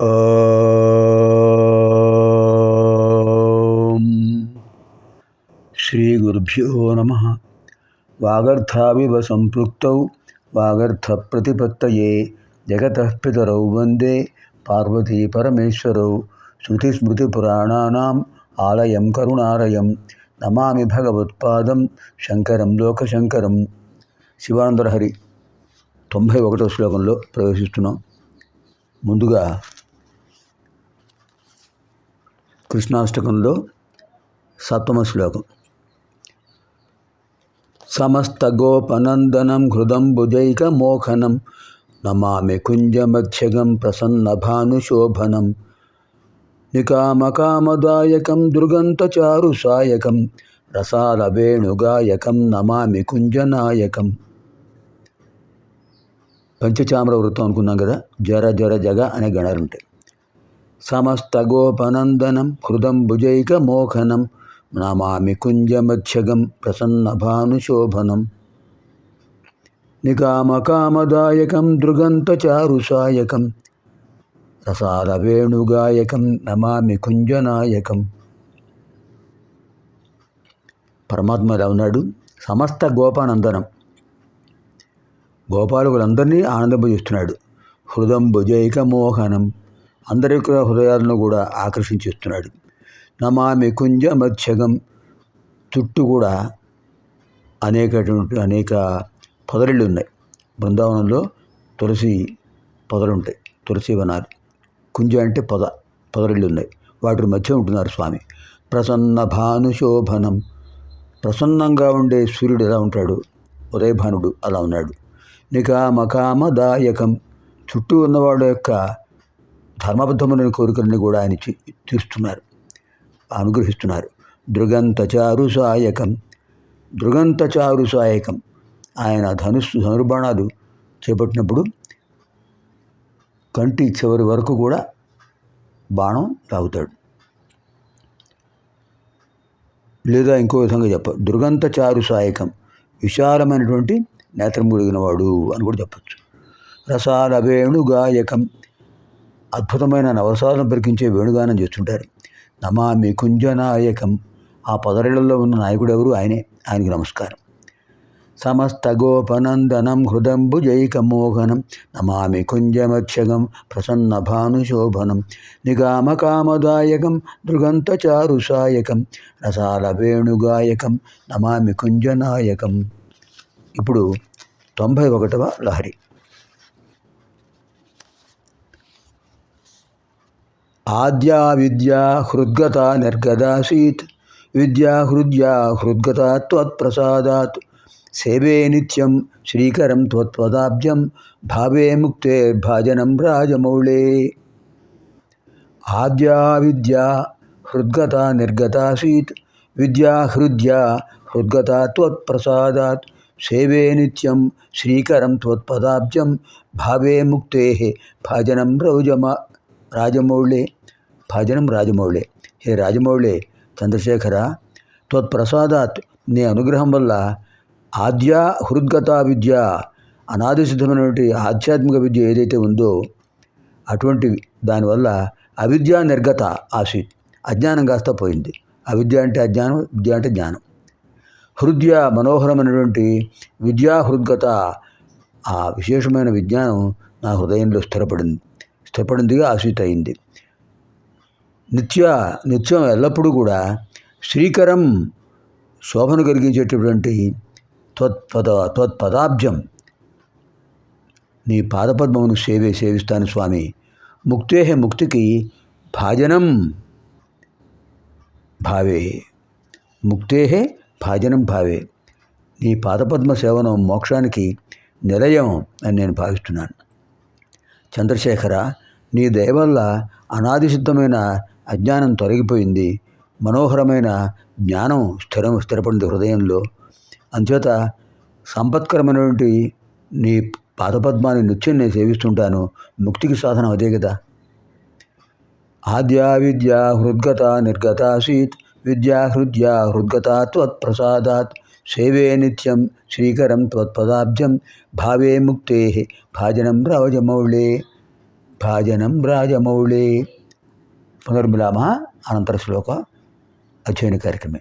ఓం శ్రీ గురుభ్యో నమః. వాగర్థావివ సంపృక్తౌ వాగర్థ ప్రతిపత్తయే జగతః పితరౌ వందే పార్వతీ పరమేశ్వరౌ. శృతిస్మృతిపురాణానాం ఆలయం కరుణాలయం నమామి భగవత్పాదం శంకరం లోకశంకరం. శివానందలహరి 91వ శ్లోకంలో ప్రవేశిస్తున్నాం. ముందుగా కృష్ణాష్టకంలో 7వ శ్లోకం. సమస్తగోపనందనం హృదంబుజైకమోఖనం నమామి కుంజమధ్యగం ప్రసన్నభానుశోభనం నికామకామదాయకం దృగంతచారుసాయకం రసాలవేణుగాయకం నమామి కుంజనాయకం. పంచచామర వృత్తం అనుకున్నాం కదా. జర జర జగ అనే గణాలు ఉంటాయి. సమస్తగోపనందనం హృదంబుజైకమోఖనం నమామి కుంజమధ్యగం ప్రసన్నభానుశోభనం నికామకామదాయకం దృగంతచారుసాయకం రసాలవేణుగాయకం నమామి కుంజనాయకం. పరమాత్మ ఎలా ఉన్నాడు? సమస్త గోపానందనం, గోపాలకులందరినీ ఆనందింపజేస్తున్నాడు. హృదంబుజైకమోహనం, అందరి యొక్క హృదయాలను కూడా ఆకర్షించేస్తున్నాడు. నమామి కుంజమధ్యగం, చుట్టూ కూడా అనేక పొదరిళ్ళు ఉన్నాయి. బృందావనంలో తులసి పొదలు ఉంటాయి, తులసి వనాలు. కుంజ అంటే పొదరిళ్ళు ఉన్నాయి, వాటి మధ్య ఉంటున్నారు స్వామి. ప్రసన్న భానుశోభనం, ప్రసన్నంగా ఉండే సూర్యుడు ఎలా ఉంటాడు, ఉదయభానుడు అలా ఉన్నాడు. నికామకామదాయకం, చుట్టూ ఉన్నవాడు యొక్క ధర్మబద్ధమైన కోరికలని కూడా ఆయన తీస్తున్నారు, అనుగ్రహిస్తున్నారు. దృగంతచారుసాయకం, దృగంతచారుసాయకం, ఆయన ధనుర్బాణాలు చేపట్టినప్పుడు కంటి చివరి వరకు కూడా బాణం తాగుతాడు. లేదా ఇంకో విధంగా దృగంతచారుసాయకం, విశాలమైనటువంటి నేత్రం కలిగిన వాడు అని కూడా చెప్పచ్చు. రసాల వేణుగాయకం, అద్భుతమైన నవరసాలను పరికించే వేణుగానం చేస్తుంటారు. నమామి కుంజనాయకం, ఆ పదరేళ్లలో ఉన్న నాయకుడు ఎవరు? ఆయనే, ఆయనకి నమస్కారం. సమస్త గోపనందనం హృదంబుజైకమోహనం నమామి కుంజమధ్యగం ప్రసన్న భానుశోభనం నికామకామదాయకం దృగంతచారుసాయకం రసాల వేణుగాయకం నమామి కుంజనాయకం. ఇప్పుడు 91వ లహరి. ఆద్యా విద్యా హృద్గత నిర్గదాసీత్ విద్యా హృద్గత త్వత్ప్రసాదాత్ సేవే నిత్యం శ్రీకరం త్వత్పదాబ్జం భావే ముక్తే భాజనం రాజమౌళే. ఆద్యా విద్యా హృద్గత నిర్గతాసీత్ విద్యా హృద్గత త్వత్ప్రసాదాత్ సేవే నిత్యం శ్రీకరం త్వత్పదాబ్జం భావే ముక్తే భాజనం రాజమౌళే. భాజనం రాజమౌళే. హే రాజమౌళే, చంద్రశేఖర, త్వత్ప్రసాదాత్, నీ అనుగ్రహం వల్ల ఆద్య హృద్గత విద్య, అనాది సిద్ధమైనటువంటి ఆధ్యాత్మిక విద్య ఏదైతే ఉందో అటువంటి దానివల్ల అవిద్య నిర్గత ఆసీత్, అజ్ఞానం కాస్త పోయింది. అవిద్య అంటే అజ్ఞానం, విద్య అంటే జ్ఞానం. హృదయ మనోహరమైనటువంటి విద్యా హృద్గత, ఆ విశేషమైన విజ్ఞానం నా హృదయంలో స్థిరపడిందిగా ఆసీత్ అయింది. నిత్యం ఎల్లప్పుడూ కూడా శ్రీకరం, శోభను కలిగించేటటువంటి త్వత్పదాబ్జం, నీ పాదపద్మమును సేవిస్తాను స్వామి. ముక్తే ముక్తికి భాజనం భావే, ముక్తే భాజనం భావే, నీ పాదపద్మ సేవనం మోక్షానికి నిలయం అని నేను భావిస్తున్నాను. చంద్రశేఖర, నీ దయ వల్ల అనాది సిద్ధమైన అజ్ఞానం తొలగిపోయింది, మనోహరమైన జ్ఞానం స్థిరపడింది హృదయంలో. అంచేత సంపత్కరమైనటువంటి నీ పాదపద్మాన్ని నిత్యం నేను సేవిస్తుంటాను. ముక్తికి సాధనం అదే కదా. ఆద్యా విద్యా హృద్గత నిర్గతాసీత్ విద్యా హృద్గత త్వత్ప్రసాదాత్ సేవే నిత్యం శ్రీకరం త్వత్పదాబ్జం భావే ముక్తే భాజనం రాజమౌళే. భాజనం రాజమౌళి పునర్మిలామ అనంతర శ్లోక అధ్యయన కార్యక్రమే.